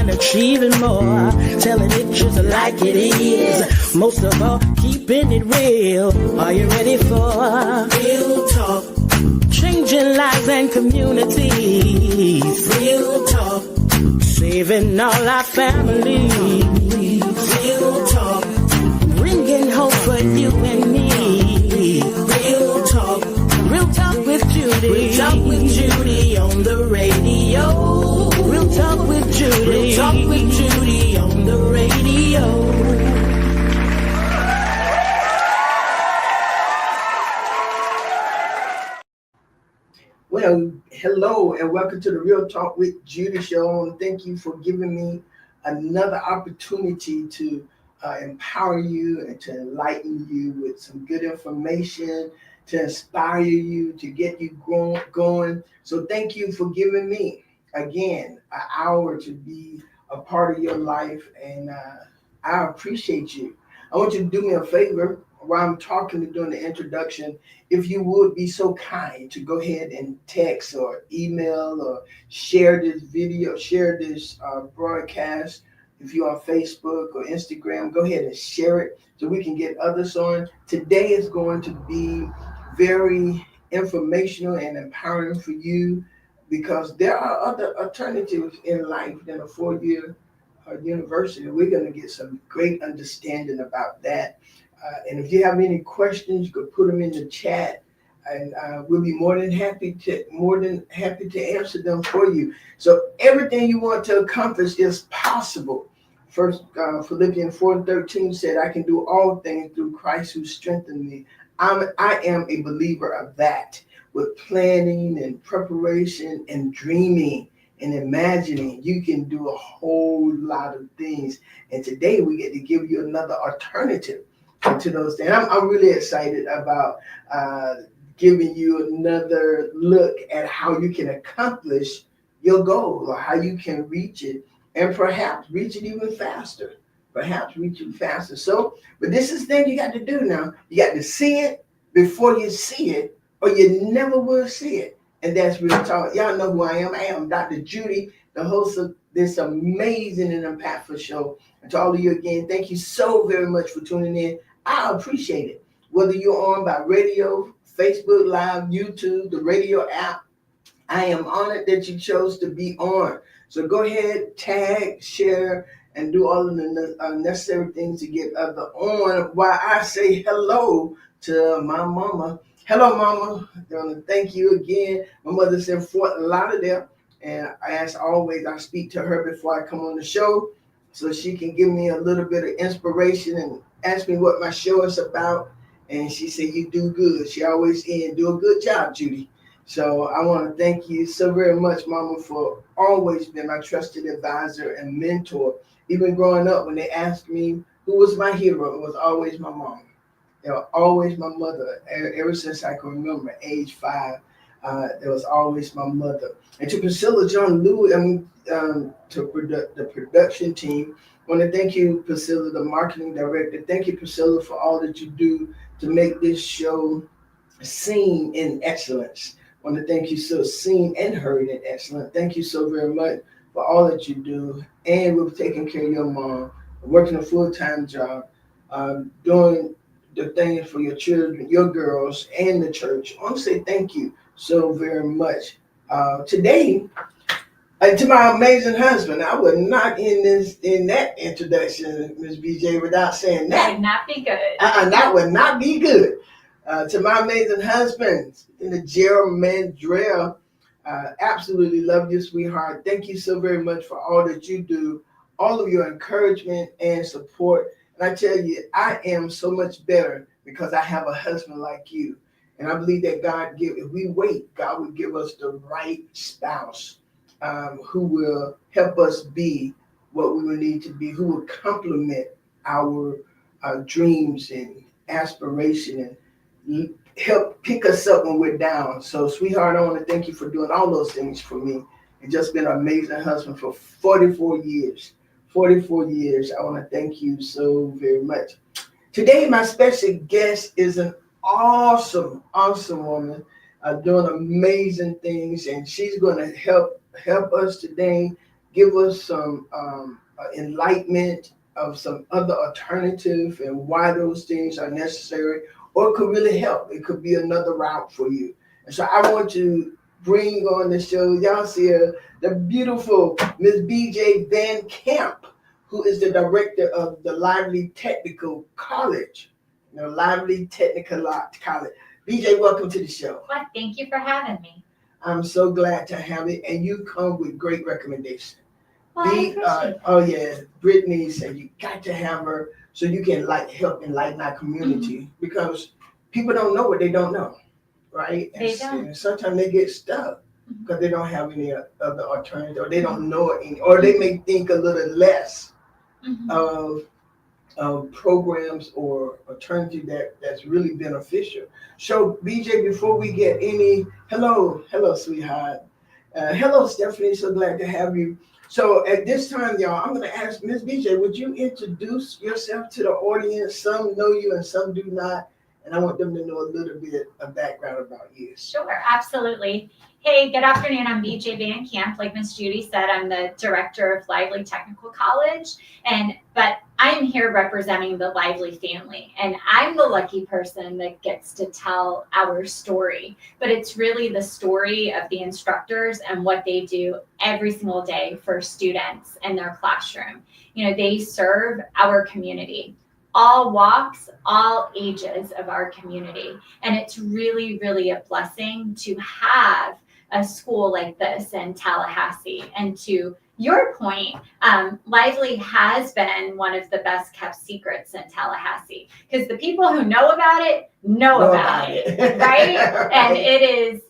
and achieving more. Telling it just like it is. Most of all, keeping it real. Are you ready for real talk? Changing lives and communities. Real talk. Saving all our families. Real talk. Bringing hope for you and me. Real talk. Real talk with Judy. Real talk with Judy on the radio. Real talk with Judy. Real talk with Judy on the radio. Well, hello and welcome to the Real Talk with Judy show. And thank you for giving me another opportunity to empower you and to enlighten you with some good information, to inspire you, to get you going. So thank you for giving me, again, an hour to be a part of your life. And I appreciate you. I want you to do me a favor while I'm talking to during the introduction. If you would be so kind to go ahead and text or email or share this video, share this broadcast. If you're on Facebook or Instagram, go ahead and share it so we can get others on. Today is going to be very informational and empowering for you because there are other alternatives in life than a 4-year university. We're going to get some great understanding about that. And if you have any questions, you can put them in the chat, and we'll be more than happy to answer them for you. So everything you want to accomplish is possible. First, Philippians 4:13 said, "I can do all things through Christ who strengthened me." I am a believer of that. With planning and preparation and dreaming and imagining, you can do a whole lot of things. And today we get to give you another alternative to those things. I'm really excited about giving you another look at how you can accomplish your goal or how you can reach it and perhaps reach it even faster. So, but this is the thing you got to do now. You got to see it before you see it, or you never will see it. And that's Real Talk. Y'all know who I am. I am Dr. Judy, the host of this amazing and impactful show. And to all of you again, thank you so very much for tuning in. I appreciate it. Whether you're on by radio, Facebook Live, YouTube, the radio app, I am honored that you chose to be on. So go ahead, tag, share, and do all of the necessary things to get other on while I say hello to my mama. Hello, Mama. Thank you again. My mother's in Fort Lauderdale, and as always, I speak to her before I come on the show so she can give me a little bit of inspiration and ask me what my show is about. And she said, "You do good." She always do a good job, Judy. So I want to thank you so very much, Mama, for always being my trusted advisor and mentor. Even growing up, when they asked me who was my hero, it was always my mom. Always my mother. Ever since I can remember, age 5, it was always my mother. And to Priscilla John Lewis, to the production team, I want to thank you, Priscilla, the marketing director. Thank you, Priscilla, for all that you do to make this show seen in excellence. I want to thank you so seen and heard in excellence. Thank you so very much for all that you do. And we're taking care of your mom, working a full-time job, doing the things for your children, your girls, and the church. I want to say thank you so very much. Today, to my amazing husband, I would not end that introduction, Ms. BJ, without saying that. That would not be good. That would not be good. To my amazing husband, Gerald Mandrell, absolutely love you, sweetheart. Thank you so very much for all that you do, all of your encouragement and support. And I tell you, I am so much better because I have a husband like you. And I believe that if we wait, God will give us the right spouse who will help us be what we will need to be, who will complement our dreams and aspiration and help pick us up when we're down. So, sweetheart, I want to thank you for doing all those things for me. You've just been an amazing husband for 44 years. 44 years. I want to thank you so very much. Today, my special guest is an awesome woman doing amazing things, and she's going to help us today give us some enlightenment of some other alternative and why those things are necessary, or it could really help. It could be another route for you. And so I want to bring on the show, y'all see her, the beautiful Miss BJ Van Camp, who is the director of the Lively Technical College. Lively Technical College. BJ, welcome to the show. Well, thank you for having me. I'm so glad to have it, and you come with great recommendations. Well, I appreciate that. Oh yeah, Brittany said you got to have her so you can help enlighten our community, because people don't know what they don't know, right? They don't. And sometimes they get stuck because they don't have any other alternative, or they don't know any, or they may think a little less of programs or alternative that's really beneficial. So BJ, before we get hello sweetheart, hello Stephanie, so glad to have you. So at this time, y'all, I'm going to ask Ms. BJ, would you introduce yourself to the audience? Some know you and some do not, and I want them to know a little bit of background about you. Sure, absolutely. Hey, good afternoon. I'm BJ Van Camp. Like Miss Judy said, I'm the director of Lively Technical College, but I'm here representing the Lively family, and I'm the lucky person that gets to tell our story. But it's really the story of the instructors and what they do every single day for students in their classroom. They serve our community, all walks, all ages of our community. And it's really, really a blessing to have a school like this in Tallahassee. And to your point, Lively has been one of the best kept secrets in Tallahassee, because the people who know about it know about it, right? And it is,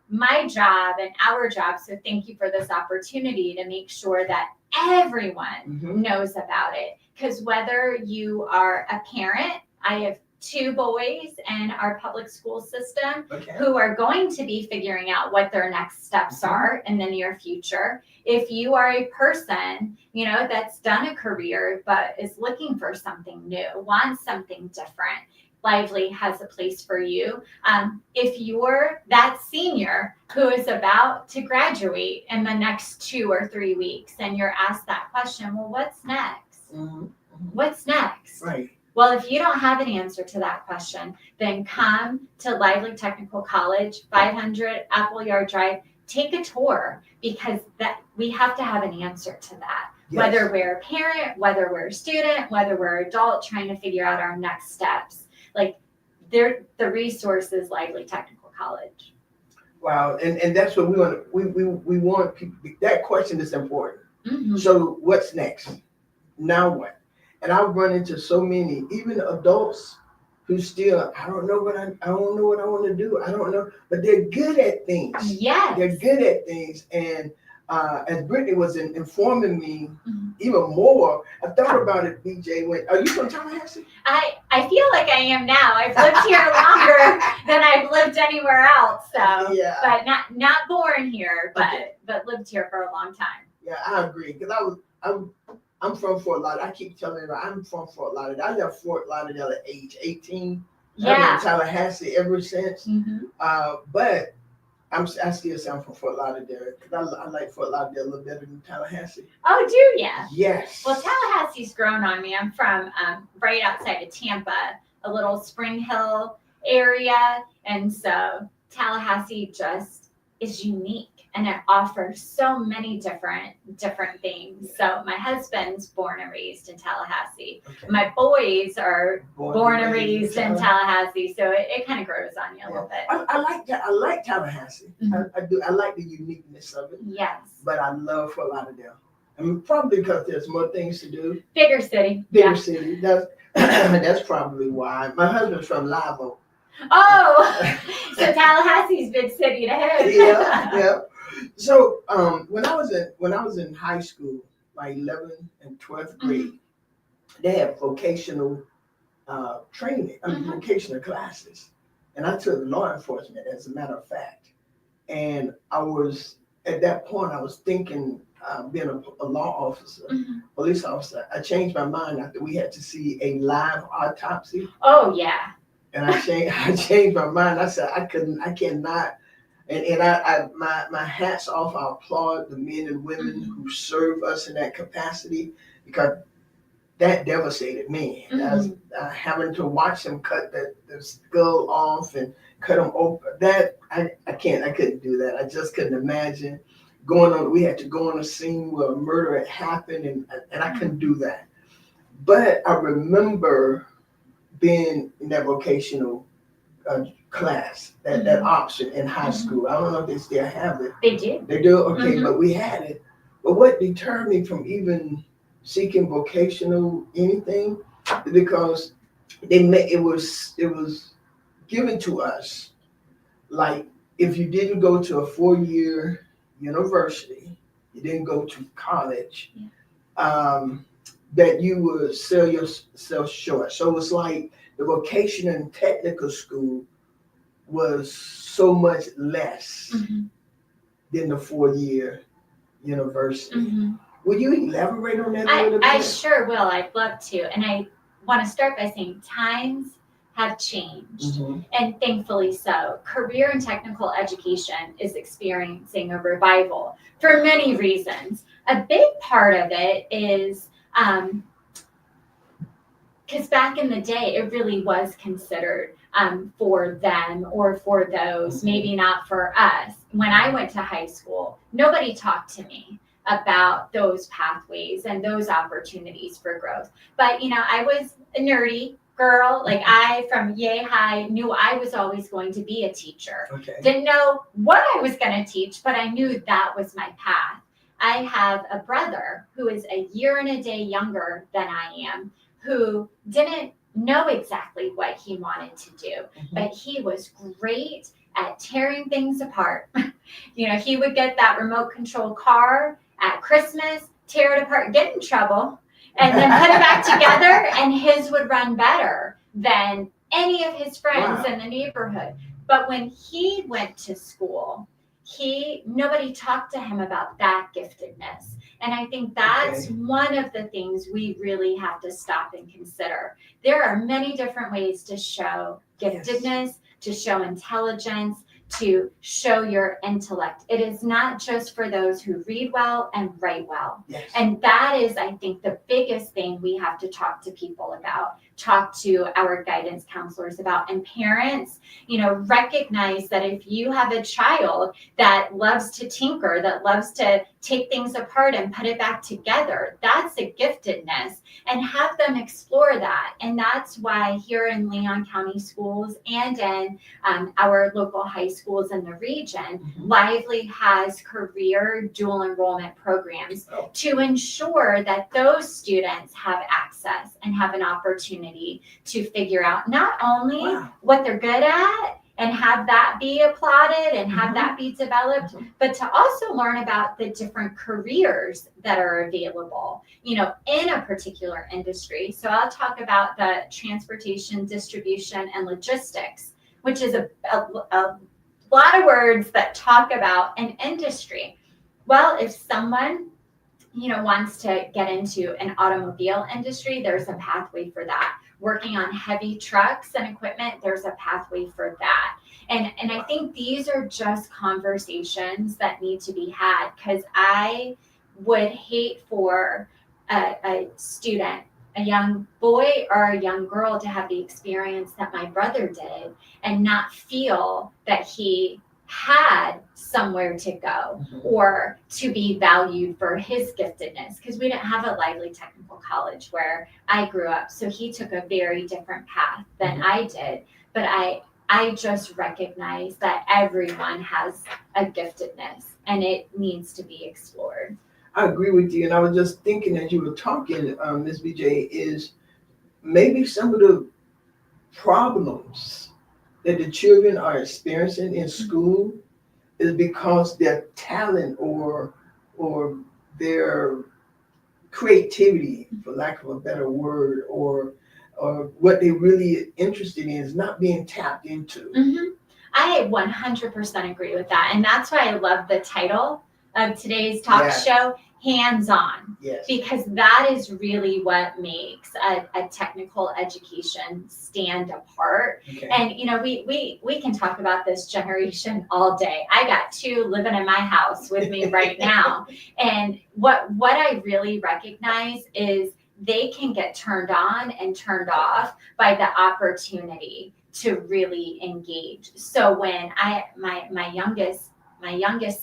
my job and our job. So thank you for this opportunity to make sure that everyone knows about it. Because whether you are a parent, I have 2 boys in our public school system who are going to be figuring out what their next steps are in the near future. If you are a person, that's done a career but is looking for something new, wants something different, Lively has a place for you. If you're that senior who is about to graduate in the next 2 or 3 weeks, and you're asked that question, well, what's next? What's next? Right. Well, if you don't have an answer to that question, then come to Lively Technical College, 500 Appleyard Drive. Take a tour, because we have to have an answer to that. Yes. Whether we're a parent, whether we're a student, whether we're an adult trying to figure out our next steps. The resource is Lively Technical College. Wow, and that's what we want. We want people. That question is important. So what's next? Now what? And I've run into so many, even adults, who still, I don't know what I want to do. I don't know, but they're good at things. Yes. They're good at things. And as Brittany was informing me even more, I thought about it, BJ. Are you from Tallahassee? I feel like I am now. I've lived here longer than I've lived anywhere else. So, yeah. But not born here, but lived here for a long time. Yeah, I agree. Because I'm from Fort Lauderdale. I keep telling everybody I'm from Fort Lauderdale. I left Fort Lauderdale at age 18. Yeah. I've been in Tallahassee ever since. But I still sound from Fort Lauderdale, because I like Fort Lauderdale a little better than Tallahassee. Oh, do you? Yes. Well, Tallahassee's grown on me. I'm from right outside of Tampa, a little Spring Hill area. And so Tallahassee just is unique, and it offers so many different things. So my husband's born and raised in Tallahassee. Okay. My boys are born and raised in Tallahassee. So it kind of grows on you a little bit. I like Tallahassee. I do. I like the uniqueness of it. Yes. But I love Fort Lauderdale. I mean, probably because there's more things to do. Bigger city. Bigger city. That's probably why. My husband's from Live Oak. Oh, so Tallahassee's big city to him. Yeah. So when I was in high school, like 11th and 12th grade, they had vocational training, vocational classes, and I took law enforcement, as a matter of fact. And at that point I was thinking being a law officer, police officer. I changed my mind after we had to see a live autopsy. Oh yeah. And I changed my mind. I said I cannot And my hat's off. I applaud the men and women who serve us in that capacity, because that devastated me. Having to watch them cut the skull off and cut them open. That I couldn't do that. I just couldn't imagine going on. We had to go on a scene where a murder had happened, and I couldn't do that. But I remember being in that vocational class, that option in high school. I don't know if they still have it. They do. They do? Okay, but we had it. But what deterred me from even seeking vocational anything, because it was given to us, like, if you didn't go to a 4-year university, you didn't go to college, that you would sell yourself short. So it's like the vocational and technical school was so much less than the 4-year university. Will you elaborate on that a little bit? I sure will. I'd love to. And I want to start by saying times have changed, and thankfully so. Career and technical education is experiencing a revival for many reasons. A big part of it is because back in the day, it really was considered for them or for those, maybe not for us. When I went to high school, nobody talked to me about those pathways and those opportunities for growth. But, I was a nerdy girl. Like, I, from yay high, knew I was always going to be a teacher. Didn't know what I was going to teach, but I knew that was my path. I have a brother who is a year and a day younger than I am, who didn't know exactly what he wanted to do, but he was great at tearing things apart. He would get that remote control car at Christmas, tear it apart, get in trouble, and then put it back together, and his would run better than any of his friends in the neighborhood. But when he went to school, nobody talked to him about that giftedness. And I think that's one of the things we really have to stop and consider. There are many different ways to show giftedness, to show intelligence, to show your intellect. It is not just for those who read well and write well. And that is, I think, the biggest thing we have to talk to people about, talk to our guidance counselors about, and parents, recognize that if you have a child that loves to tinker, that loves to take things apart and put it back together, that's a giftedness, and have them explore that. And that's why here in Leon County Schools and in our local high schools in the region, Lively has career dual enrollment programs to ensure that those students have access and have an opportunity to figure out not only what they're good at and have that be applauded and have that be developed, but to also learn about the different careers that are available, in a particular industry. So I'll talk about the transportation, distribution, and logistics, which is a lot of words that talk about an industry. Well, if someone wants to get into an automobile industry, there's a pathway for that. Working on heavy trucks and equipment, there's a pathway for that. And I think these are just conversations that need to be had, because I would hate for a student, a young boy or a young girl, to have the experience that my brother did and not feel that he had somewhere to go or to be valued for his giftedness, because we didn't have a Lively Technical College where I grew up. So he took a very different path than I did. But I just recognize that everyone has a giftedness and it needs to be explored. I agree with you. And I was just thinking as you were talking, Ms. BJ, is maybe some of the problems that the children are experiencing in school is because their talent or their creativity, for lack of a better word, or what they really interested in is not being tapped into. I 100% agree with that. And that's why I love the title of today's talk show, hands-on, Yes. because that is really what makes a technical education stand apart. Okay. And we can talk about this generation all day. I got 2 living in my house with me right now, and what I really recognize is they can get turned on and turned off by the opportunity to really engage. So when my youngest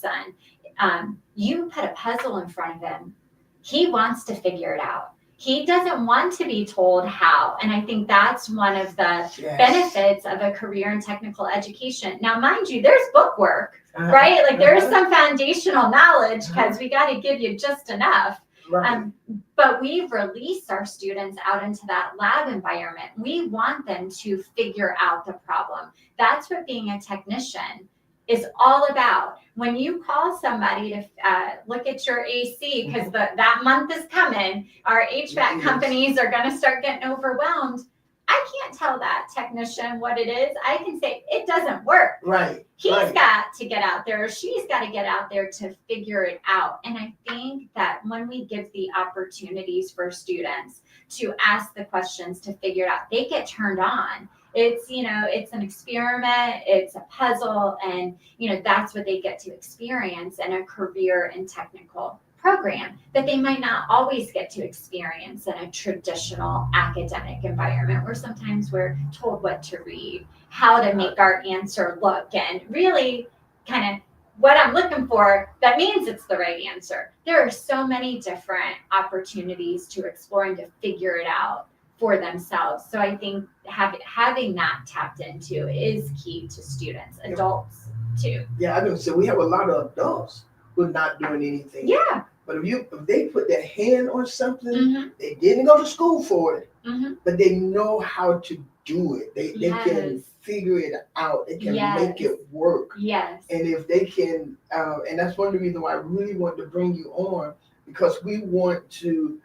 son, you put a puzzle in front of him, he wants to figure it out. He doesn't want to be told how. And I think that's one of the benefits of a career in technical education. Now, mind you, there's book work, right? Like there's some foundational knowledge, because we got to give you just enough. Right. But we release our students out into that lab environment. We want them to figure out the problem. That's what being a technician is all about. When you call somebody to look at your AC, because that month is coming, our HVAC companies are going to start getting overwhelmed. I can't tell that technician what it is. I can say it doesn't work. Right. He's got to get out there, or she's got to get out there to figure it out. And I think that when we give the opportunities for students to ask the questions to figure it out, they get turned on. It's an experiment, it's a puzzle, and that's what they get to experience in a career and technical program that they might not always get to experience in a traditional academic environment, where sometimes we're told what to read, how to make our answer look, and really kind of what I'm looking for, that means it's the right answer. There are so many different opportunities to explore and to figure it out for themselves. So I think having that tapped into is key to students, adults too. Yeah, I know. So we have a lot of adults who are not doing anything. Yeah. But if they put their hand on something, they didn't go to school for it, but they know how to do it. They can figure it out. They can make it work. Yes. And if they can, and that's one of the reasons why I really want to bring you on, because we want to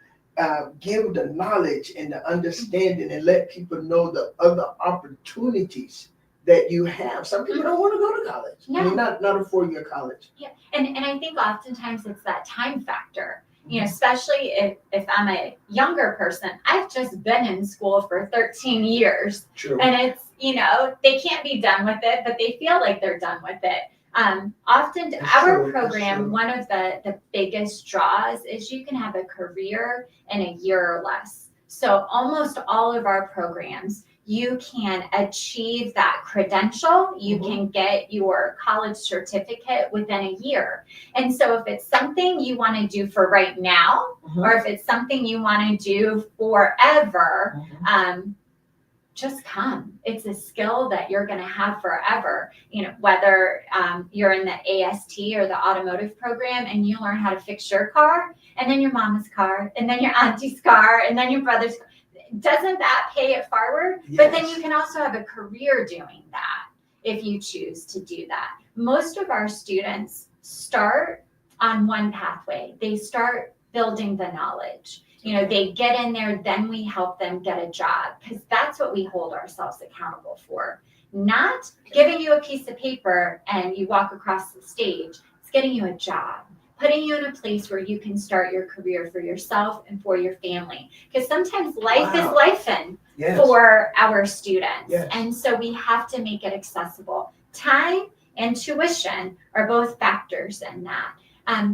give the knowledge and the understanding and let people know the other opportunities that you have. Some people don't want to go to college. No. I mean, not a 4-year college. Yeah, and I think oftentimes it's that time factor. Especially if I'm a younger person. I've just been in school for 13 years. True. And it's, they can't be done with it, but they feel like they're done with it. Often our program, one of the biggest draws is you can have a career in a year or less. So almost all of our programs, you can achieve that credential. You can get your college certificate within a year. And so if it's something you want to do for right now, or if it's something you want to do forever, just come. It's a skill that you're going to have forever. Whether you're in the AST or the automotive program and you learn how to fix your car, and then your mama's car, and then your auntie's car, and then your brother's car. Doesn't that pay it forward? Yes. But then you can also have a career doing that if you choose to do that. Most of our students start on one pathway. They start building the knowledge. They get in there, then we help them get a job, because that's what we hold ourselves accountable for. Not giving you a piece of paper and you walk across the stage. It's getting you a job, putting you in a place where you can start your career for yourself and for your family. Because sometimes life is lifing for our students. Yes. And so we have to make it accessible. Time and tuition are both factors in that.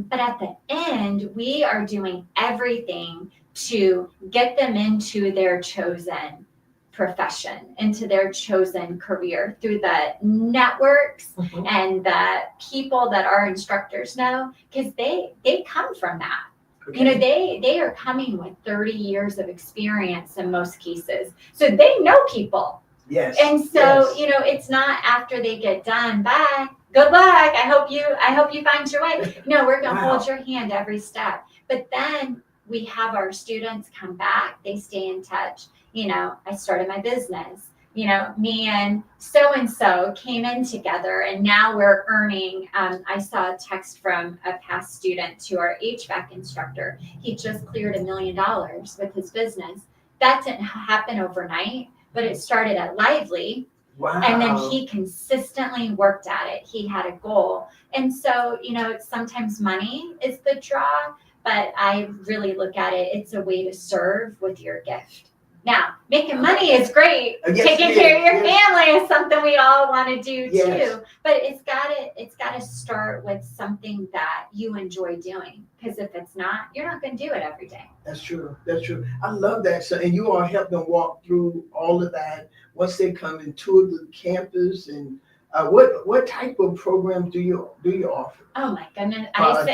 But at the end, we are doing everything to get them into their chosen profession, into their chosen career through the networks and the people that our instructors know, because they come from that. They are coming with 30 years of experience in most cases, so they know people. Yes. And so it's not after they get done, bye, good luck, I hope you find your way. No, we're going to hold your hand every step. But then we have our students come back, they stay in touch. I started my business, me and so came in together, and now we're earning. I saw a text from a past student to our HVAC instructor. He just cleared $1 million with his business. That didn't happen overnight, but it started at Lively. Wow. And then he consistently worked at it. He had a goal. And so, sometimes money is the draw, but I really look at it, it's a way to serve with your gift. Now, making money is great. Yes, Taking care of your family is something we all want to do too. But it's got to start with something that you enjoy doing. Because if it's not, you're not going to do it every day. That's true. That's true. I love that. So, and you all help them walk through all of that once they come and tour the campus. And what type of programs do you offer? Oh my goodness! I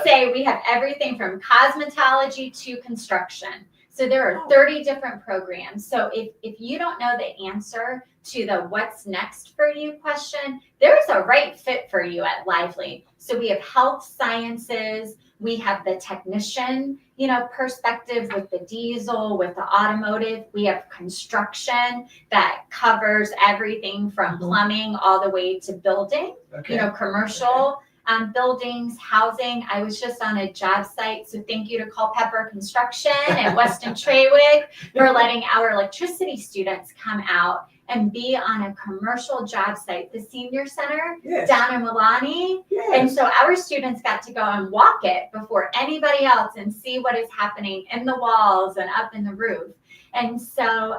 say we have everything from cosmetology to construction. So there are 30 different programs. So if you don't know the answer to the what's next for you question, there's a right fit for you at Lively. So we have health sciences, we have the technician, perspective with the diesel, with the automotive. We have construction that covers everything from plumbing all the way to building, commercial. Buildings, housing. I was just on a job site, so thank you to Culpeper Construction and Weston Trawick for letting our electricity students come out and be on a commercial job site, the senior center down in Milani. And so our students got to go and walk it before anybody else and see what is happening in the walls and up in the roof. And so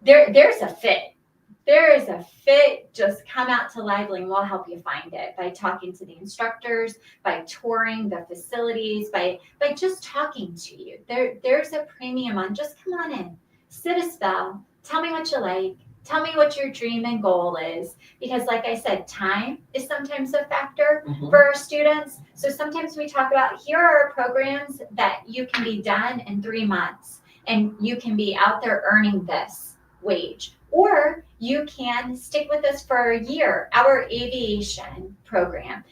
there's a fit. There is a fit. Just come out to Lively and we'll help you find it by talking to the instructors, by touring the facilities, by just talking to you. There's a premium on just come on in, sit a spell, tell me what you like, tell me what your dream and goal is. Because like I said, time is sometimes a factor for our students. So sometimes we talk about here are programs that you can be done in 3 months and you can be out there earning this wage. Or you can stick with us for a year. Our aviation program,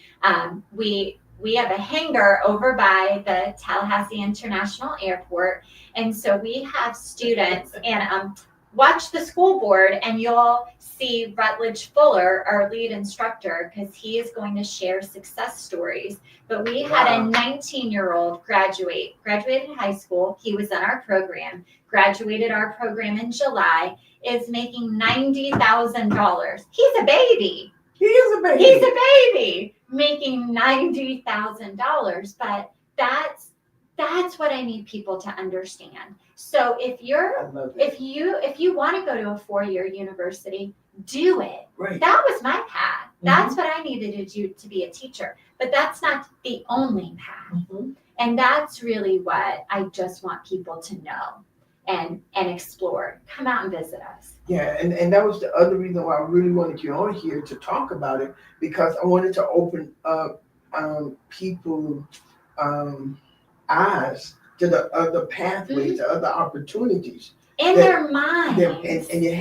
we have a hangar over by the Tallahassee International Airport, and so we have students. And watch the school board, and you'll see Rutledge Fuller, our lead instructor, because he is going to share success stories. But we had a 19-year-old graduated high school. He was in our program, graduated our program in July. Is making $90,000. He's a baby. He's a baby making $90,000. But that's what I need people to understand. So if you want to go to a 4-year university, do it. Right. That was my path. That's what I needed to do to be a teacher. But that's not the only path. And that's really what I just want people to know. And explore. Come out and visit us. Yeah, and that was the other reason why I really wanted you on here to talk about it, because I wanted to open up people's eyes to the other pathways, to other opportunities. In their minds. And you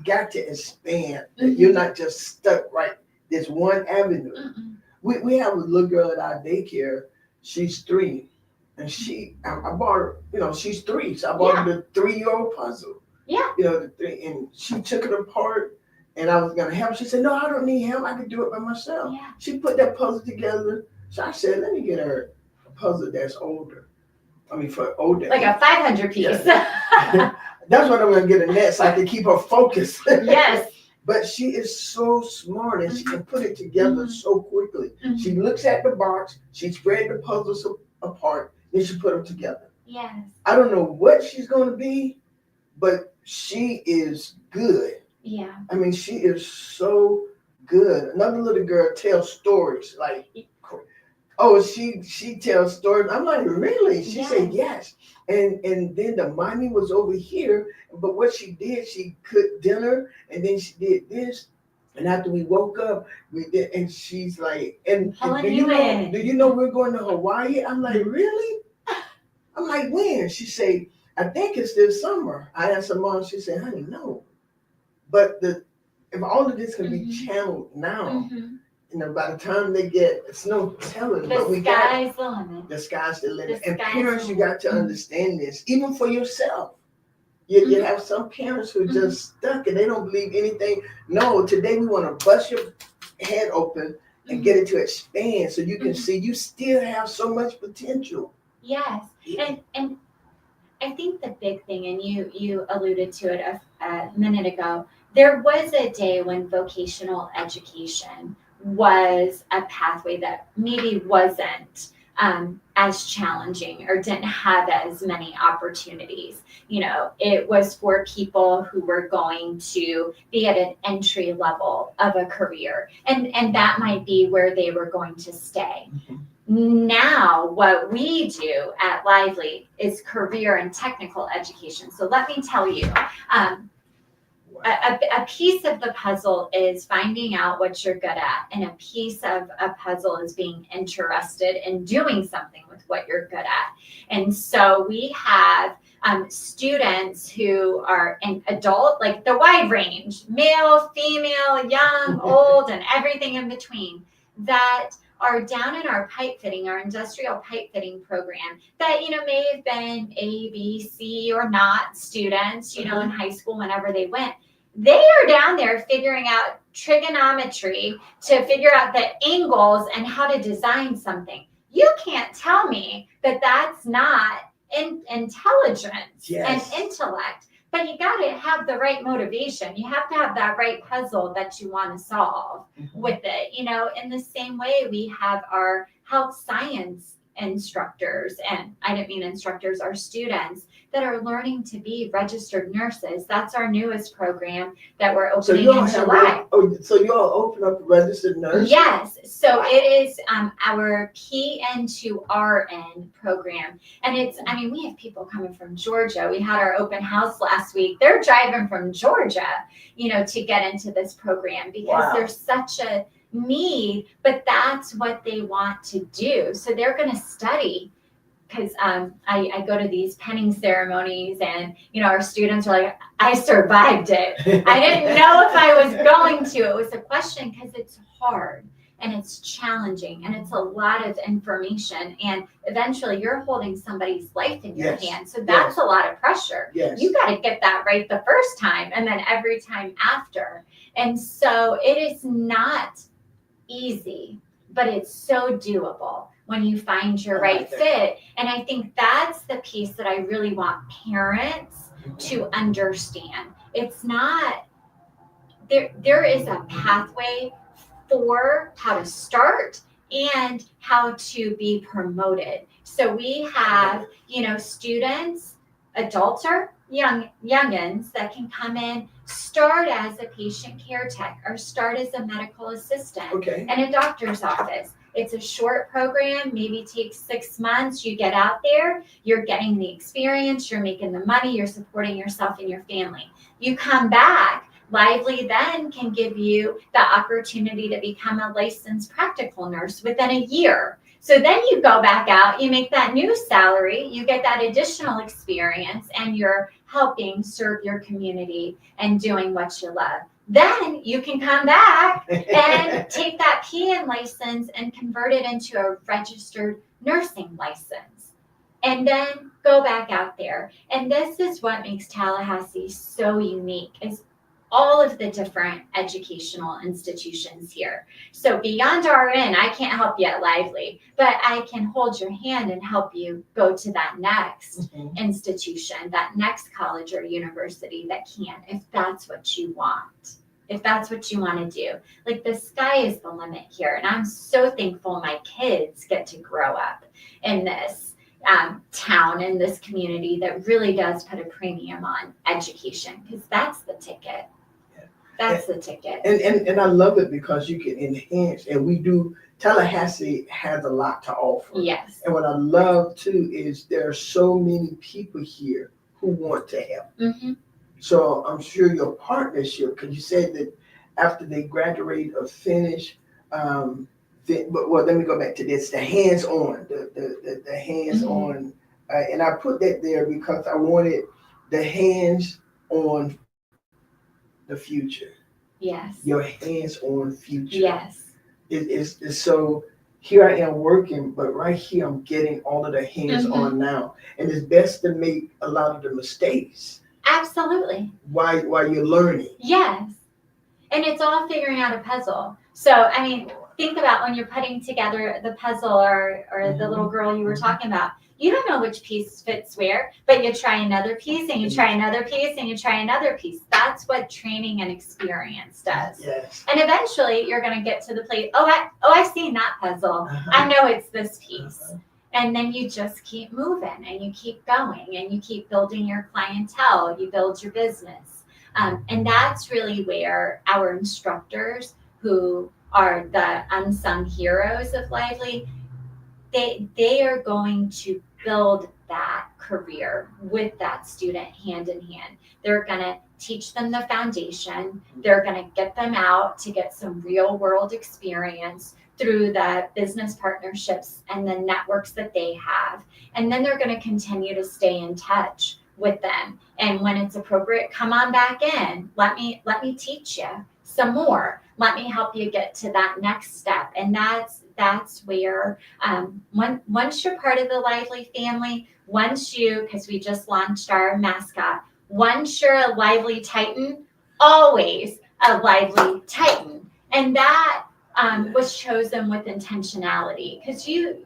got to expand. You're not just stuck right this one avenue. We have a little girl at our daycare. She's 3. And I bought her, she's 3, so I bought her the 3-year-old puzzle. Yeah. And she took it apart, and I was going to help. She said, no, I don't need help. I can do it by myself. Yeah. She put that puzzle together. So I said, let me get her a puzzle that's older. For older. Like a 500 piece. Yeah. That's what I'm going to get her next, so I can keep her focused. Yes. But she is so smart, and she can put it together so quickly. She looks at the box. She spread the puzzles apart. Then she put them together. Yes. I don't know what she's going to be, but she is good. Yeah. She is so good. Another little girl tells stories she tells stories. I'm like, really? She said yes. And then the mommy was over here, but what she did, she cooked dinner, and then she did this. And after we woke up, we did, and she's like, do you know we're going to Hawaii? I'm like, really? I'm like, when? She said, I think it's this summer. I asked her mom, she said, honey, no. But if all of this can be channeled now, by the time they get, it's no telling. The sky's the limit. The sky's the limit. And parents, you got to understand this, even for yourself. You have some parents who are just stuck and they don't believe anything. No, today we want to bust your head open and get it to expand so you can see you still have so much potential. Yes. And I think the big thing, and you alluded to it a minute ago, there was a day when vocational education was a pathway that maybe wasn't as challenging or didn't have as many opportunities. It was for people who were going to be at an entry level of a career, and that might be where they were going to stay. Now, what we do at Lively is career and technical education. So let me tell you, a piece of the puzzle is finding out what you're good at, and a piece of a puzzle is being interested in doing something with what you're good at. And so we have students who are an adult, like the wide range, male, female, young, old, and everything in between, that are down in our pipe fitting, our industrial pipe fitting program, that may have been A, B, C, or not students, in high school whenever they went. They are down there figuring out trigonometry to figure out the angles and how to design something. You can't tell me that that's not intelligence and intellect. But you got to have the right motivation. You have to have that right puzzle that you want to solve with it. In the same way, we have our health science instructors, and I didn't mean instructors, our students that are learning to be registered nurses. That's our newest program that we're opening in July. So you all open up a registered nurse? Yes. So it is our PN to RN program. And we have people coming from Georgia. We had our open house last week. They're driving from Georgia, to get into this program because there's such a need, but that's what they want to do. So they're going to study, because I go to these penning ceremonies, and our students are like, I survived it. I didn't know if I was going to. It was a question because it's hard and it's challenging and it's a lot of information, and eventually you're holding somebody's life in your hand. So that's a lot of pressure. You got to get that right the first time and then every time after. And so it is not easy, but it's so doable when you find your right fit. And I think that's the piece that I really want parents to understand. It's not there is a pathway for how to start and how to be promoted. So we have, students, adults or youngins that can come in, start as a patient care tech or start as a medical assistant in a doctor's office. It's a short program, maybe takes 6 months. You get out there, you're getting the experience, you're making the money, you're supporting yourself and your family. You come back, Lively then can give you the opportunity to become a licensed practical nurse within a year. So then you go back out, you make that new salary, you get that additional experience, and you're helping serve your community and doing what you love. Then you can come back and take that PN license and convert it into a registered nursing license. And then go back out there. And this is what makes Tallahassee so unique, is all of the different educational institutions here. So beyond RN, I can't help you at Lively, but I can hold your hand and help you go to that next institution, that next college or university that can, if that's what you want. If that's what you want to do. Like, the sky is the limit here. And I'm so thankful my kids get to grow up in this town, in this community that really does put a premium on education, because that's the ticket. That's the ticket. And I love it because you can enhance, and we do. Tallahassee has a lot to offer. Yes. And what I love too is there are so many people here who want to help. So I'm sure your partnership, because you said that after they graduate or finish, but let me go back to this: the hands-on, the hands-on, and I put that there because I wanted the hands-on the future. Yes. Your hands-on future. Yes. It's so. Here I am working, but right here I'm getting all of the hands-on now, and it's best to make a lot of the mistakes. Absolutely. While you're learning. Yes. And it's all figuring out a puzzle. So, think about when you're putting together the puzzle or the little girl you were talking about. You don't know which piece fits where, but you try another piece and you try another piece and you try another piece. That's what training and experience does. Yes. And eventually you're going to get to the place, I've seen that puzzle. I know it's this piece. And then you just keep moving and you keep going and you keep building your clientele, you build your business. And that's really where our instructors, who are the unsung heroes of Lively, they are going to build that career with that student hand in hand. They're going to teach them the foundation. They're going to get them out to get some real world experience through the business partnerships and the networks that they have. And then they're going to continue to stay in touch with them. And when it's appropriate, come on back in. Let me teach you some more. Let me help you get to that next step. And that's where once you're part of the Lively family, because we just launched our mascot, once you're a Lively Titan, always a Lively Titan. And that was chosen with intentionality, because you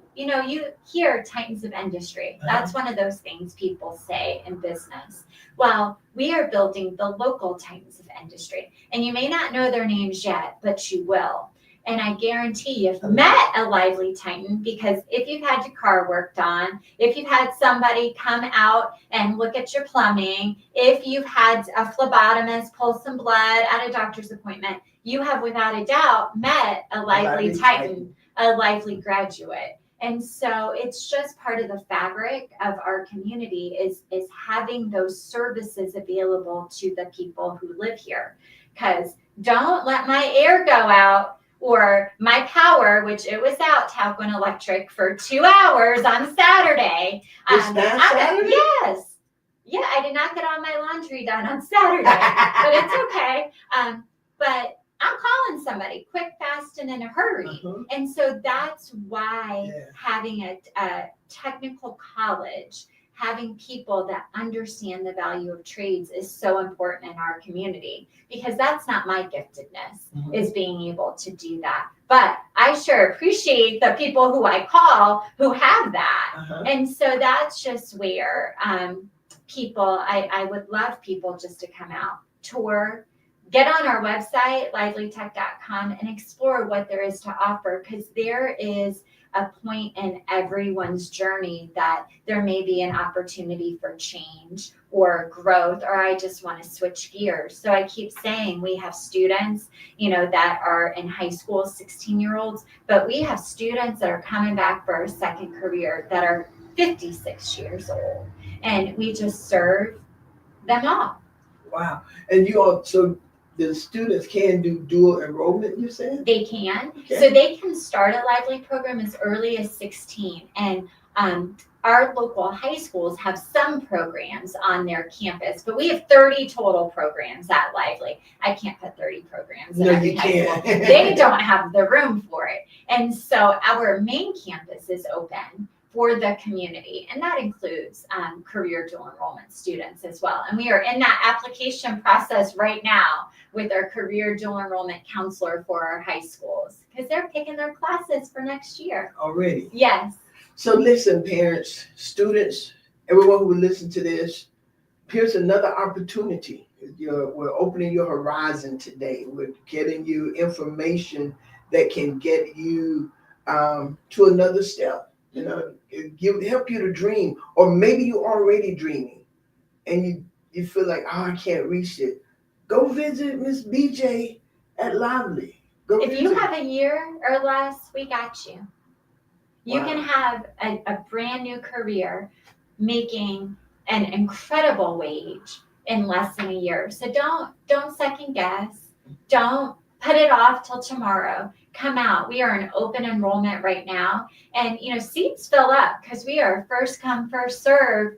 hear Titans of Industry. That's one of those things people say in business. Well, we are building the local Titans of Industry, and you may not know their names yet, but you will. And I guarantee you've met a Lively Titan, because if you've had your car worked on, if you've had somebody come out and look at your plumbing, if you've had a phlebotomist pull some blood at a doctor's appointment, you have without a doubt met a Lively Titan, a Lively graduate. And so it's just part of the fabric of our community is having those services available to the people who live here. Because don't let my air go out, or my power, which it was out, Talquin Electric, for 2 hours on Saturday. Saturday? Yes. Yeah, I did not get all my laundry done on Saturday, but it's okay. But I'm calling somebody quick, fast, and in a hurry. And so that's why having a technical college, having people that understand the value of trades is so important in our community, because that's not my giftedness, is being able to do that. But I sure appreciate the people who I call who have that. And so that's just where I would love people just to come out, tour, get on our website, livelytech.com, and explore what there is to offer, because there is a point in everyone's journey that there may be an opportunity for change or growth, or I just want to switch gears. So I keep saying we have students, that are in high school, 16-year-olds, but we have students that are coming back for a second career that are 56 years old, and we just serve them all. Wow. And you all, so the students can do dual enrollment, you said? They can. Okay. So they can start a Lively program as early as 16. And our local high schools have some programs on their campus, but we have 30 total programs at Lively. I can't put 30 programs in every high school. They don't have the room for it. And so our main campus is open for the community, and that includes career dual enrollment students as well. And we are in that application process right now with our career dual enrollment counselor for our high schools, because they're picking their classes for next year. Already? Yes. So listen, parents, students, everyone who will listen to this, here's another opportunity. We're opening your horizon today. We're getting you information that can get you to another step. Help you to dream, or maybe you're already dreaming and you feel like, I can't reach it. Go visit Miss BJ at Lively. If you have a year or less, we got you. You can have a brand new career making an incredible wage in less than a year. So don't second guess. Don't put it off till tomorrow. Come out. We are in open enrollment right now, and seats fill up because we are first come, first serve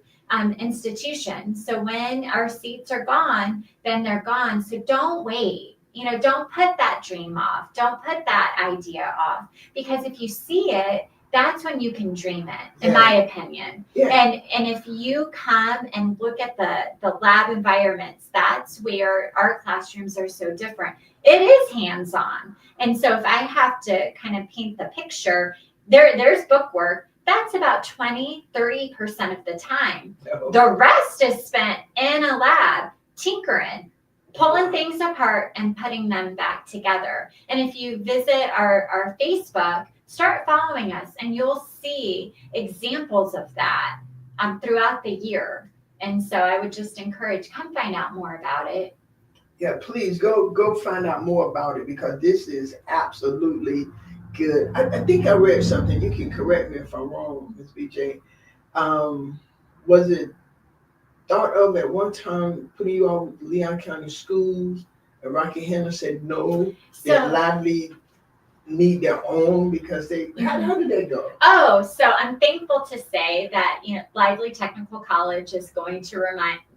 institution. So when our seats are gone, then they're gone. So don't wait. Don't put that dream off. Don't put that idea off, because if you see it, that's when you can dream it, in my opinion. Yeah. And if you come and look at the lab environments, that's where our classrooms are so different. It is hands-on. And so if I have to kind of paint the picture, there's book work, That's about 20-30% of the time. No. The rest is spent in a lab tinkering, pulling things apart and putting them back together. And if you visit our Facebook, start following us and you'll see examples of that throughout the year. And so I would just encourage, come find out more about it. Yeah, please go find out more about it, because this is absolutely good. I think I read something. You can correct me if I'm wrong, Ms. BJ. Was it thought of at one time putting you on Leon County Schools, and Rocky Henner said no, that Lively need their own because they, how did they go? Oh, so I'm thankful to say that, Lively Technical College is going to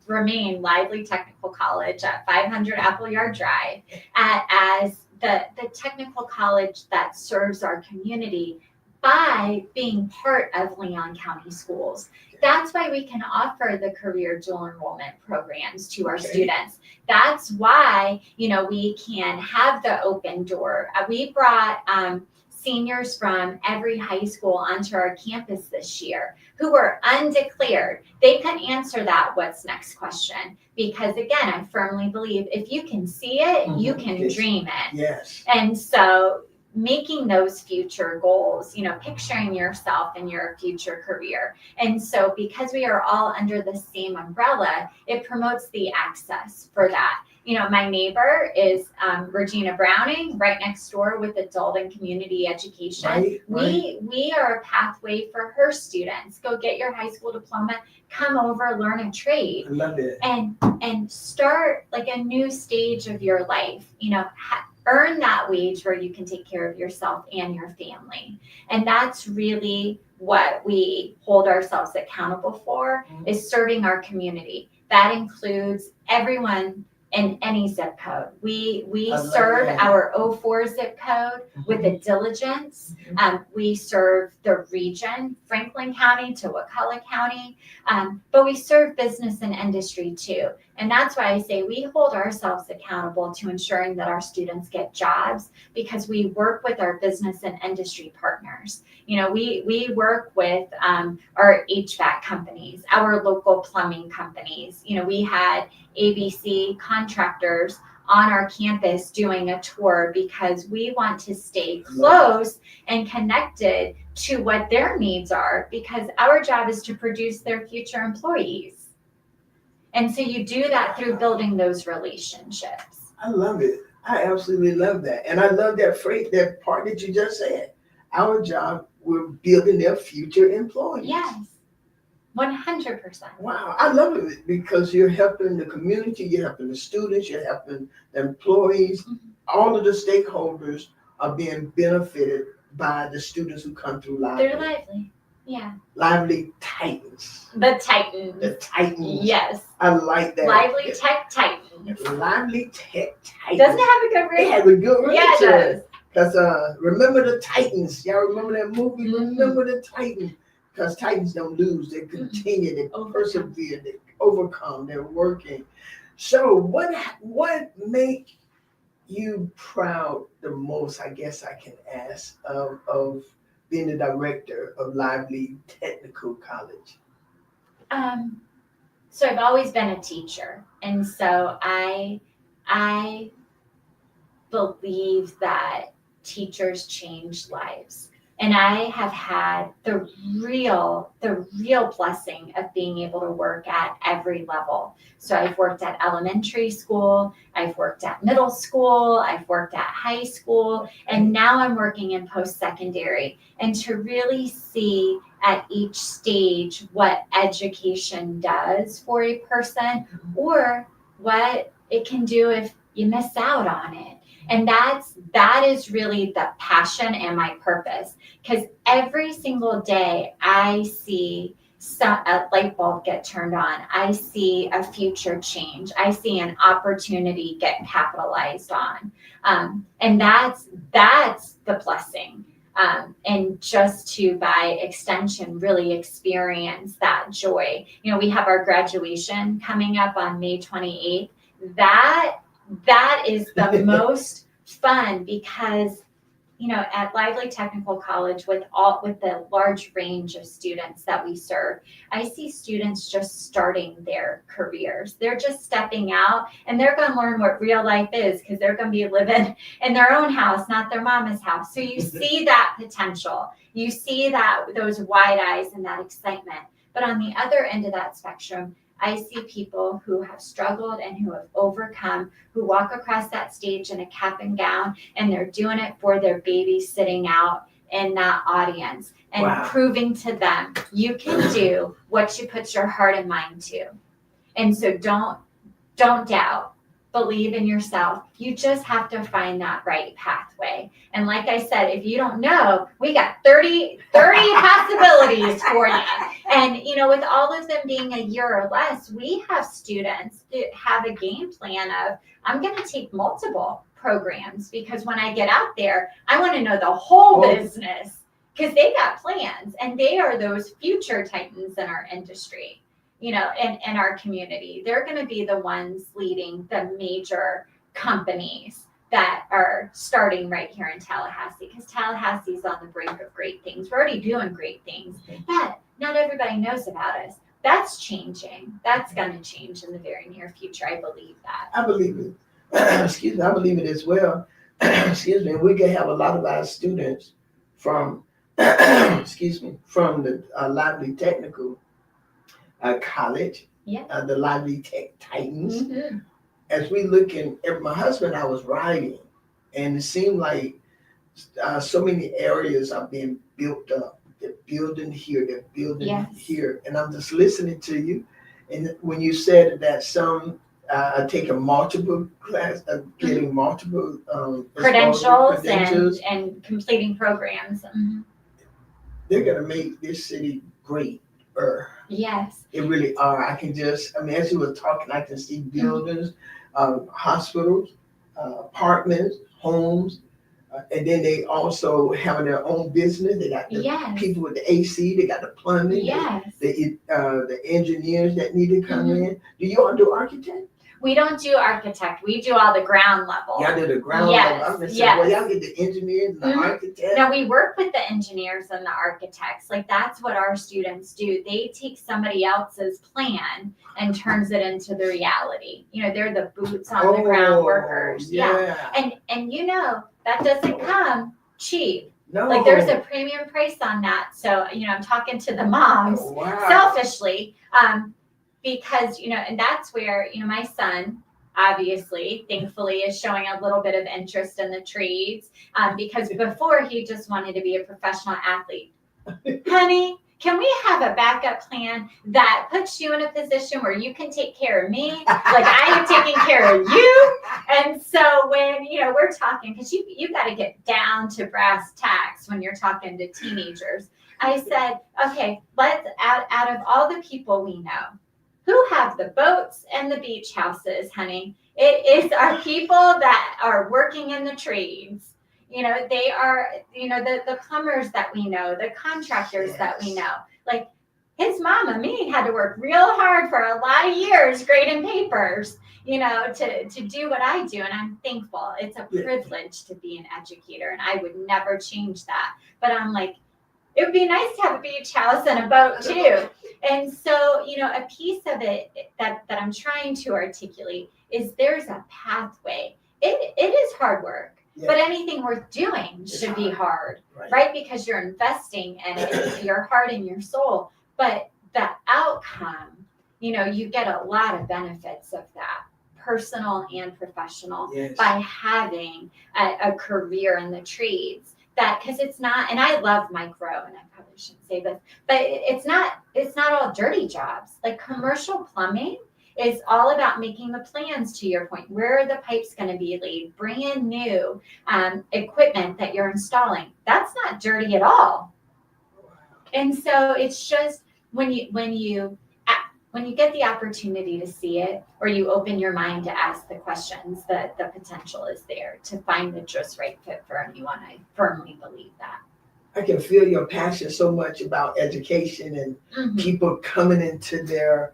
remain Lively Technical College at 500 Appleyard Drive as the technical college that serves our community by being part of Leon County Schools. That's why we can offer the career dual enrollment programs to our students. That's why, we can have the open door. We brought seniors from every high school onto our campus this year who were undeclared. They could answer that what's next question, because again, I firmly believe if you can see it, you can dream it. Yes. And so making those future goals, picturing yourself in your future career. And so because we are all under the same umbrella, it promotes the access for that. My neighbor is Regina Browning, right next door with adult and community education. Right. We are a pathway for her students. Go get your high school diploma, come over, learn a trade. I love it. And start like a new stage of your life, earn that wage where you can take care of yourself and your family. And that's really what we hold ourselves accountable for, is serving our community. That includes everyone in any zip code. We serve our 04 zip code with a diligence. We serve the region, Franklin County to Wakulla County, but we serve business and industry too. And that's why I say we hold ourselves accountable to ensuring that our students get jobs, because we work with our business and industry partners. We work with our HVAC companies, our local plumbing companies. We had ABC contractors on our campus doing a tour because we want to stay close and connected to what their needs are, because our job is to produce their future employees. And so you do that through building those relationships. I love it. I absolutely love that. And I love that phrase, that part that you just said. Our job, we're building their future employees. Yes. 100%. Wow, I love it, because you're helping the community, you're helping the students, you're helping the employees. All of the stakeholders are being benefited by the students who come through Lively. They're Lively. Yeah. Lively Titans. The Titans. The Titans. Yes. I like that. Lively Tech Titans. Lively Tech Titans. Doesn't it have a good ring? It has a good ring. Yeah, it does. Because remember the Titans. Y'all remember that movie? Remember the Titans. Because Titans don't lose. They continue. They persevere. They overcome. They're working. So what make you proud the most, I guess I can ask, of being the director of Lively Technical College? So I've always been a teacher. And so I believe that teachers change lives. And I have had the real blessing of being able to work at every level. So I've worked at elementary school, I've worked at middle school, I've worked at high school, and now I'm working in post-secondary. And to really see at each stage what education does for a person, or what it can do if you miss out on it. And that is really the passion and my purpose, because every single day I see a light bulb get turned on. I see a future change. I see an opportunity get capitalized on. And that's the blessing. And just to, by extension, really experience that joy. We have our graduation coming up on May 28th. That is the most fun, because at Lively Technical College with the large range of students that we serve, I see students just starting their careers. They're just stepping out and they're going to learn what real life is because they're going to be living in their own house, not their mama's house. So you see that potential. You see those wide eyes and that excitement. But on the other end of that spectrum, I see people who have struggled and who have overcome, who walk across that stage in a cap and gown, and they're doing it for their baby sitting out in that audience and proving to them you can do what you put your heart and mind to. And so don't doubt. Believe in yourself. You just have to find that right pathway. And like I said, if you don't know, we got 30 possibilities for you. And, with all of them being a year or less, we have students that have a game plan of, I'm going to take multiple programs because when I get out there, I want to know the whole business because they got plans and they are those future titans in our industry. In our community, they're going to be the ones leading the major companies that are starting right here in Tallahassee, because Tallahassee's on the brink of great things. We're already doing great things, but not everybody knows about us. That's changing. That's going to change in the very near future. I believe that. I believe it. Excuse me. I believe it as well. Excuse me. We can have a lot of our students from, from the Lively Technical College, the Lively Tech Titans. Mm-hmm. As we looking at my husband, I was writing, and it seemed like so many areas are being built up. They're building here, they're building here, and I'm just listening to you. And when you said that some are taking multiple class, getting multiple credentials and completing programs, they're gonna make this city great. Yes, it really are. I can as you were talking, I can see buildings, hospitals, apartments, homes, and then they also having their own business. They got the people with the AC, they got the plumbing, the engineers that need to come in. Do you all do architect? We don't do architect. We do all the ground level. Y'all do the ground level. I'm gonna say, well, y'all get the engineers and the architects. No, we work with the engineers and the architects. Like that's what our students do. They take somebody else's plan and turns it into the reality. They're the boots on the ground workers. Yeah. And that doesn't come cheap. No. Like there's a premium price on that. So, I'm talking to the moms selfishly. Because, and that's where, my son, obviously, thankfully, is showing a little bit of interest in the trades because before he just wanted to be a professional athlete. Honey, can we have a backup plan that puts you in a position where you can take care of me like I am taking care of you? And so when, we're talking, because you got to get down to brass tacks when you're talking to teenagers. I said, okay, let's out of all the people we know, who have the boats and the beach houses, honey? It is our people that are working in the trades. They are, the plumbers that we know, the contractors that we know. Like his mama, me, had to work real hard for a lot of years grading papers, to do what I do. And I'm thankful. It's a privilege to be an educator, and I would never change that. But I'm like, it would be nice to have a beach house and a boat too. And so, a piece of it that I'm trying to articulate is there's a pathway. It is hard work, but anything worth doing should be hard, right? Because you're investing in your heart and your soul. But the outcome, you get a lot of benefits of that, personal and professional, by having a career in the trades. That because it's not, and I love micro, and I probably shouldn't say this, but it's not all dirty jobs. Like commercial plumbing is all about making the plans, to your point. Where are the pipes going to be laid? Brand new equipment that you're installing. That's not dirty at all. And so it's just when you get the opportunity to see it, or you open your mind to ask the questions, that the potential is there to find the just right fit for anyone. I firmly believe that. I can feel your passion so much about education and people coming into their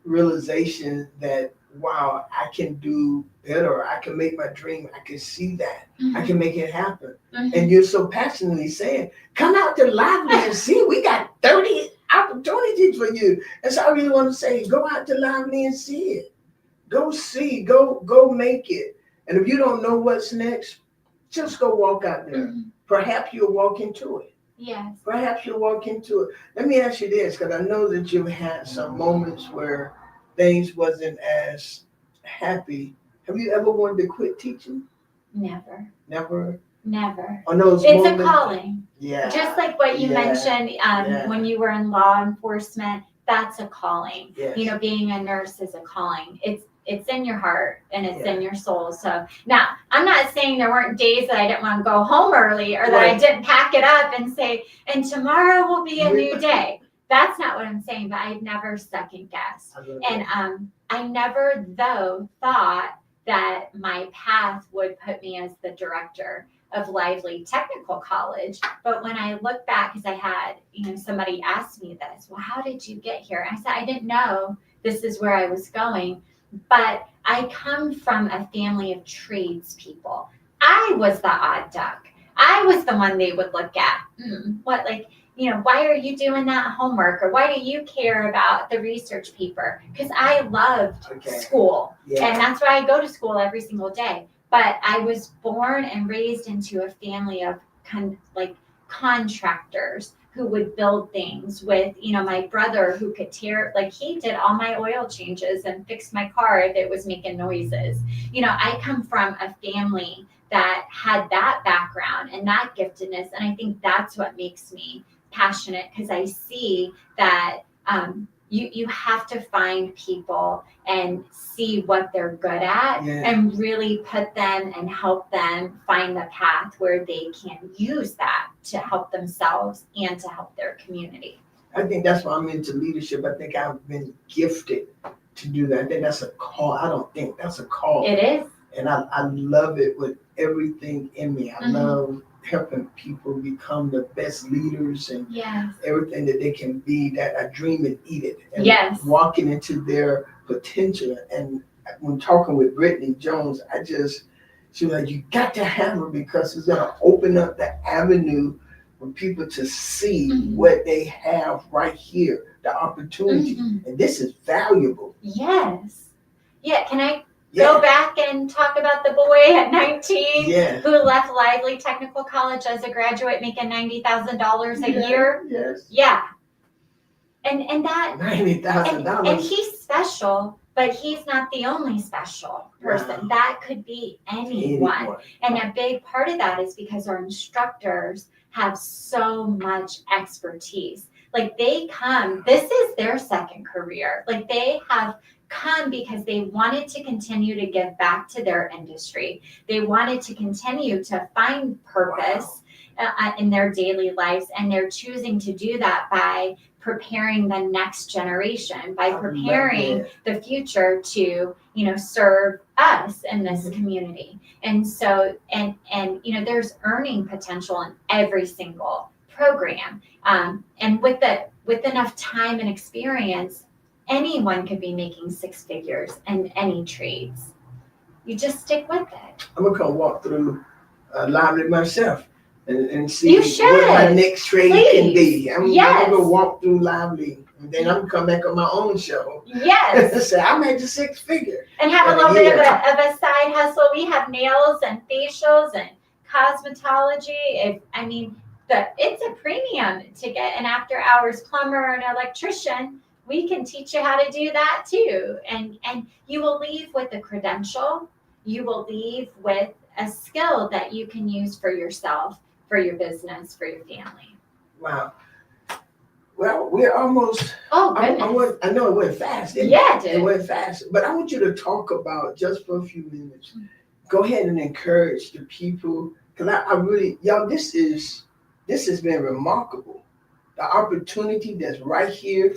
realization that wow, I can do better. I can make my dream. I can see that. Mhm. I can make it happen. Mhm. And you're so passionately saying, come out to Lively and see. We got 30 opportunities for you. And so I really want to say, go out to Lively and see it. Go see. Go make it. And if you don't know what's next, just go walk out there. Mhm. Perhaps you'll walk into it. Yes. Perhaps you'll walk into it. Let me ask you this, because I know that you've had some moments where things wasn't as happy. Have you ever wanted to quit teaching? Never. Never. Never. On those It's moments, a calling. yeah. Just like what you Yeah. mentioned Yeah. when you were in law enforcement, that's a calling. Yes. You know, being a nurse is a calling. It's in your heart and it's Yeah. in your soul. So now I'm not saying there weren't days that I didn't want to go home early or that I Right. didn't pack it up and say, and tomorrow will be a new day. That's not what I'm saying, but I've never second guessed. I love And that. I never though thought that my path would put me as the director of Lively Technical College. But when I look back, because I had, somebody asked me this, well, how did you get here? And I said, I didn't know this is where I was going, but I come from a family of tradespeople. I was the odd duck. I was the one they would look at. Why are you doing that homework? Or why do you care about the research paper? Because I loved school. Yeah. And that's why I go to school every single day. But I was born and raised into a family of contractors who would build things with, my brother who could he did all my oil changes and fixed my car if it was making noises. I come from a family that had that background and that giftedness. And I think that's what makes me passionate, because I see that you have to find people and see what they're good at, Yeah. and really put them and help them find the path where they can use that to help themselves and to help their community. I think that's why I'm into leadership. I think I've been gifted to do that. I think that's a call. I don't think that's a call. It is. And I love it with everything in me. I love helping people become the best leaders and everything that they can be, that I dream and eat it. And walking into their potential. And when talking with Brittany Jones, she was like, you got to have her, because it's going to open up the avenue for people to see what they have right here, the opportunity. And this is valuable. Yes. Yeah, can I go back and talk about the boy at 19 who left Lively Technical College as a graduate making $90,000 a year? Yes. Yeah. And that $90,000. And he's special, but he's not the only special person. Wow. That could be anyone. And a big part of that is because our instructors have so much expertise. They come, this is their second career. They have come because they wanted to continue to give back to their industry. They wanted to continue to find purpose in their daily lives, and they're choosing to do that by preparing the next generation, by preparing the future to, serve us in this community. And so, and there's earning potential in every single program. And with enough time and experience, anyone could be making six figures in any trades. You just stick with it. I'm gonna come walk through Lively myself and see what my next trade can be. I'm gonna walk through Lively, and then I'm gonna come back on my own show. Yes. Say I made the six figure. And have a little bit of a side hustle. We have nails and facials and cosmetology. It's a premium to get an after hours plumber or an electrician. We can teach you how to do that too. And you will leave with a credential. You will leave with a skill that you can use for yourself, for your business, for your family. Wow. Well, we're almost. Oh, goodness. I know it went fast. It did. It went fast. But I want you to talk about, just for a few minutes, go ahead and encourage the people. Because I really, y'all, this has been remarkable. The opportunity that's right here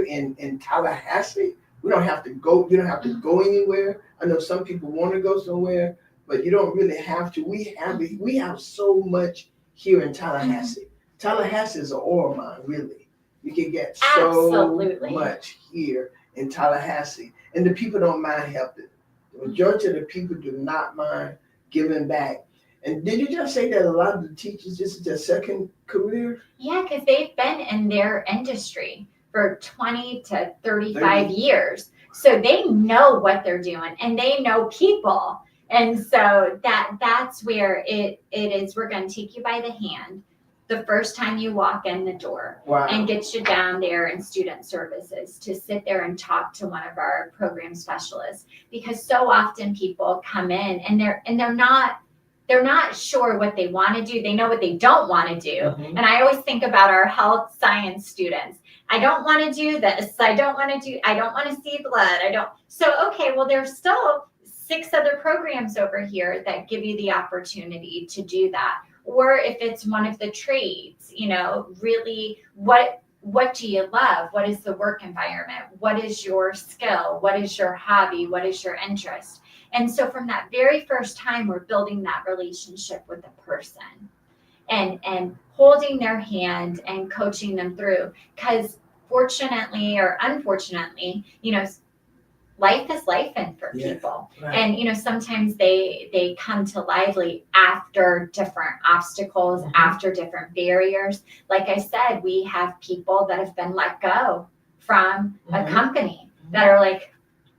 in Tallahassee. We don't have to go. You don't have to go anywhere. I know some people want to go somewhere, but you don't really have to. We have so much here in Tallahassee. Tallahassee is an ore mine, really. You can get so much here, in Tallahassee, and the people don't mind helping. The majority of the people do not mind giving back. And did you just say that a lot of the teachers, this is their second career? Yeah, because they've been in their industry for 20 to 35 years. So they know what they're doing and they know people. And so that's where it is. We're going to take you by the hand the first time you walk in the door. Wow. And get you down there in student services to sit there and talk to one of our program specialists, because so often people come in and they're not sure what they want to do. They know what they don't want to do. Mm-hmm. And I always think about our health science students. I don't want to do this. I don't want to see blood. So, okay, well, there's still 6 other programs over here that give you the opportunity to do that. Or if it's one of the trades, really what do you love? What is the work environment? What is your skill? What is your hobby? What is your interest? And so from that very first time, we're building that relationship with the person and holding their hand and coaching them through. Because fortunately or unfortunately, life is life for people. Right. And, sometimes they come to Lively after different obstacles, after different barriers. Like I said, we have people that have been let go from a company that are like,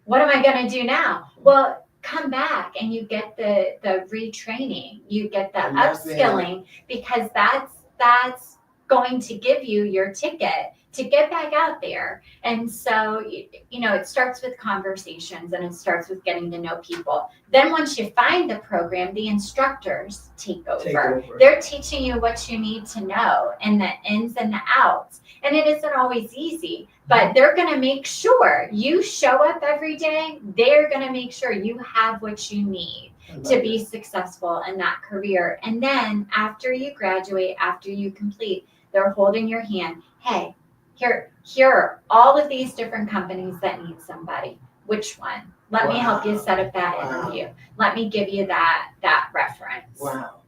what am I going to do now? Well, come back and you get the retraining, you get the upskilling, because that's going to give you your ticket to get back out there. And so, it starts with conversations and it starts with getting to know people. Then once you find the program, the instructors take over. They're teaching you what you need to know and the ins and the outs. And it isn't always easy, but they're going to make sure you show up every day. They're going to make sure you have what you need to be successful in that career. And then after you graduate, after you complete, they're holding your hand. Hey, here are all of these different companies that need somebody. Which one? Let me help you set up that interview. Let me give you that reference. Wow.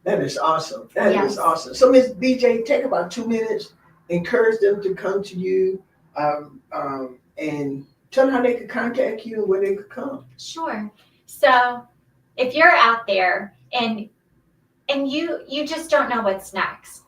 That is awesome. That is awesome. So Ms. BJ, take about 2 minutes, encourage them to come to you, and tell them how they could contact you and where they could come. Sure. So if you're out there and you just don't know what's next,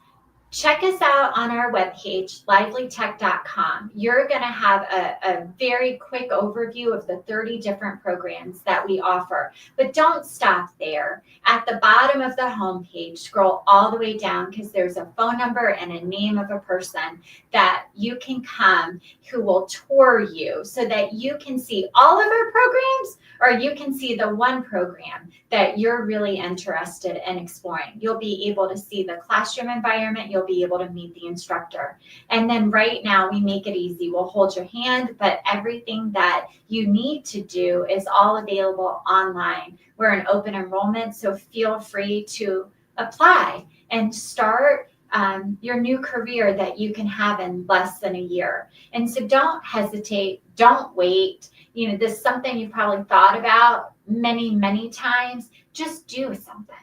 check us out on our webpage, livelytech.com. You're going to have a very quick overview of the 30 different programs that we offer. But don't stop there. At the bottom of the homepage, scroll all the way down, because there's a phone number and a name of a person that you can come who will tour you so that you can see all of our programs, or you can see the one program that you're really interested in exploring. You'll be able to see the classroom environment. You'll be able to meet the instructor. And then right now we make it easy. We'll hold your hand, but everything that you need to do is all available online. We're an open enrollment, so feel free to apply and start your new career that you can have in less than a year. And so don't hesitate, don't wait. This is something you've probably thought about many, many times. Just do something.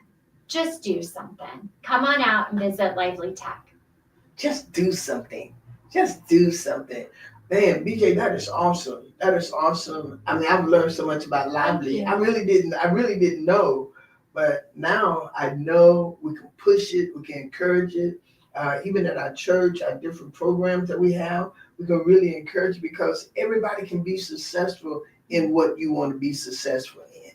Just do something. Come on out and visit Lively Tech. Just do something. Just do something. Man, BJ, that is awesome. That is awesome. I mean, I've learned so much about Lively. I really didn't know, but now I know. We can push it. We can encourage it. Even at our church, our different programs that we have, we can really encourage it, because everybody can be successful in what you want to be successful in.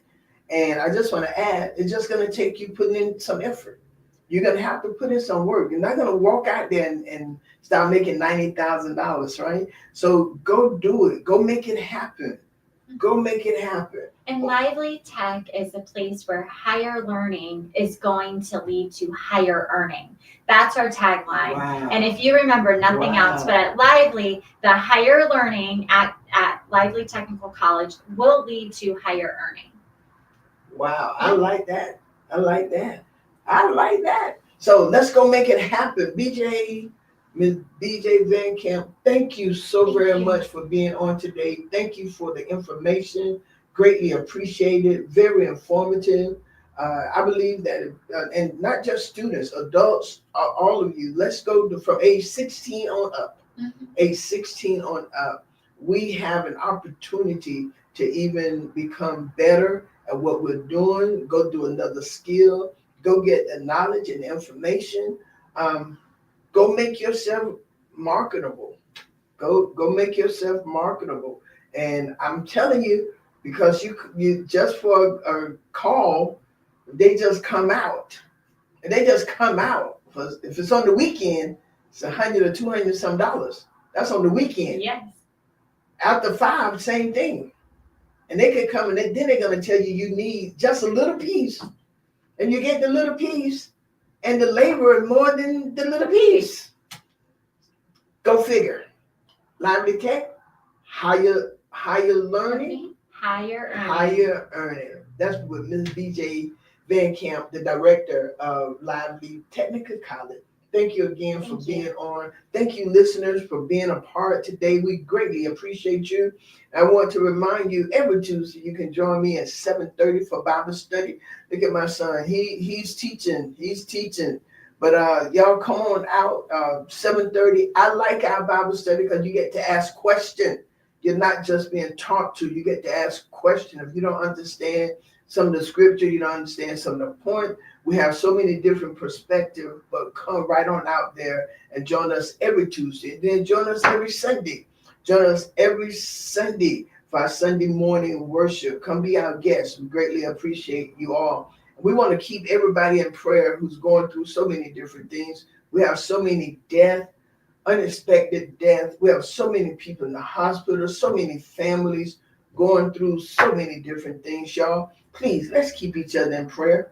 And I just want to add, it's just going to take you putting in some effort. You're going to have to put in some work. You're not going to walk out there and start making $90,000, right? So go do it. Go make it happen. Go make it happen. And Lively Tech is a place where higher learning is going to lead to higher earning. That's our tagline. Wow. And if you remember nothing else, but at Lively, the higher learning at Lively Technical College will lead to higher earning. Wow, I like that. So let's go make it happen. Ms. BJ Van Camp, thank you so very much for being on today. Thank you for the information. Greatly appreciated. Very informative. I believe that, and not just students, adults, all of you, let's go from age 16 on up. Age 16 on up. we have an opportunity to even become better at what we're doing, go do another skill, go get the knowledge and information, go make yourself marketable. Go make yourself marketable. And I'm telling you, because you just for a call, they just come out. And they just come out. If it's on the weekend, it's $100 or $200 some dollars. That's on the weekend. Yes. After 5, same thing. And they could come and then they're gonna tell you need just a little piece. And you get the little piece, and the labor is more than the little piece. Go figure. Lively Tech, higher learning, higher earning. That's what Ms. BJ Van Camp, the director of Lively Technical College. Thank you again for being on. Thank you, listeners, for being a part today. We greatly appreciate you. I want to remind you, every Tuesday you can join me at 7:30 for Bible study. Look at my son. He's teaching. But y'all come on out, 7:30. I like our Bible study because you get to ask questions. You're not just being taught to. You get to ask questions. If you don't understand some of the scripture, you don't understand some of the point. We have so many different perspectives, but come right on out there and join us every Tuesday. And then join us every Sunday. Join us every Sunday for our Sunday morning worship. Come be our guest. We greatly appreciate you all. We want to keep everybody in prayer who's going through so many different things. We have so many deaths, unexpected death. We have so many people in the hospital, so many families going through so many different things, y'all. Please, let's keep each other in prayer.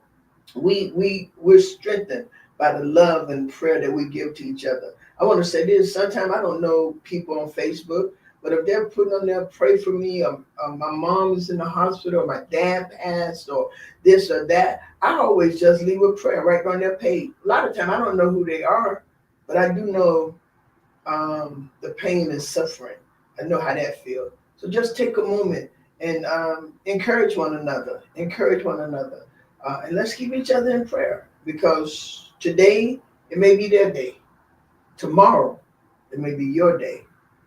We're strengthened by the love and prayer that we give to each other. I want to say this. Sometimes I don't know people on Facebook, but if they're putting on there, pray for me, my mom is in the hospital, or my dad passed, or this or that, I always just leave a prayer right on their page. A lot of time I don't know who they are, but I do know the pain and suffering. I know how that feels. So just take a moment and encourage one another. And let's keep each other in prayer, because today it may be their day. Tomorrow it may be your day.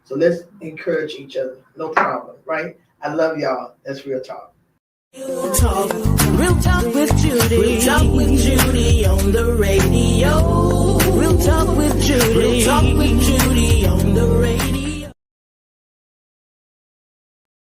So let's encourage each other. No problem, right? I love y'all. That's Real Talk. Real talk with Judy on the radio.